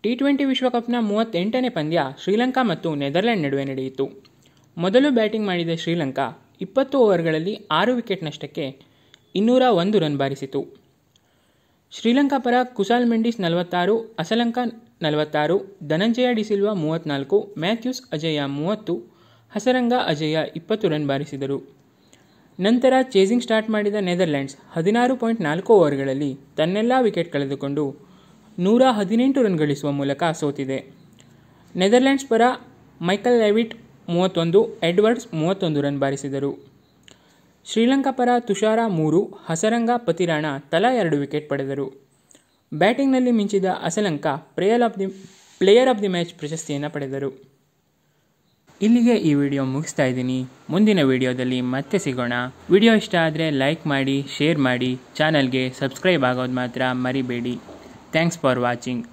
T20 ವಿಶ್ವಕಪ್ನ 38ನೇ ಪಂದ್ಯ ಶ್ರೀಲಂಕಾ ಮತ್ತು Netherland ನಡುವೆ ನಡೆಯಿತು. ಮೊದಲು ಬ್ಯಾಟಿಂಗ್ ಮಾಡಿದ ಶ್ರೀಲಂಕಾ 20 ಓವರ್ಗಳಲ್ಲಿ 6 ವಿಕೆಟ್ ನಷ್ಟಕ್ಕೆ 201 ರನ್ ಬಾರಿಸಿತು. ಶ್ರೀಲಂಕಾ ಪರ ಕುಸಾಲ್ ಮೆಂಡಿಸ್ 46, ಅಸಲಂಕ 46, ಧನಂಜಯ ಡಿಸಿಲ್ವಾ 34, ಮ್ಯಾಥ್ಯೂಸ್ ಅಜಯ 30, ಹಸರಂಗ ಅಜಯ 20 ರನ್ ಬಾರಿಸಿದರು. ನಂತರ ಚೇಸಿಂಗ್ ಸ್ಟಾರ್ಟ್ ಮಾಡಿದ ನೆದರ್ಲೆಂಡ್ಸ್ 16.4 ಓವರ್ಗಳಲ್ಲಿ ತನ್ನೆಲ್ಲ ವಿಕೆಟ್ ಕಳೆದುಕೊಂಡು 118 ರನ್ ಗಳಿಸುವ ಮೂಲಕ ಸೋತಿದೆ. ನೆದರ್ಲೆಂಡ್ಸ್ ಪರ Michael Leavitt 31, Edwards 31 run ಬಾರಿಸಿದರು. Sri Lanka ಪರ ತುಷಾರ 3, ಹಸರಂಗ ಪತಿರಾಣ ತಲಾ 2 ವಿಕೆಟ್ ಪಡೆದರು. ಬ್ಯಾಟಿಂಗ್ನಲ್ಲಿ ಮಿಂಚಿದ ಅಸಲಂಕ ಪ್ಲೇಯರ್ ಆಫ್ ದಿ ಮ್ಯಾಚ್ ಪ್ರಶಸ್ತಿಯನ್ನು ಪಡೆದರು. ಇಲ್ಲಿಗೆ ಈ ವಿಡಿಯೋ ಮುಗಿಸ್ತಾ ಇದ್ದೀನಿ. ಮುಂದಿನ ವಿಡಿಯೋದಲ್ಲಿ ಮತ್ತೆ ಸಿಗೋಣ. ವಿಡಿಯೋ ಇಷ್ಟ ಆದರೆ ಲೈಕ್ ಮಾಡಿ, ಶೇರ್ ಮಾಡಿ, ಚಾನಲ್ಗೆ ಸಬ್ಸ್ಕ್ರೈಬ್ ಆಗೋದು ಮಾತ್ರ ಮರಿಬೇಡಿ. Thanks for watching.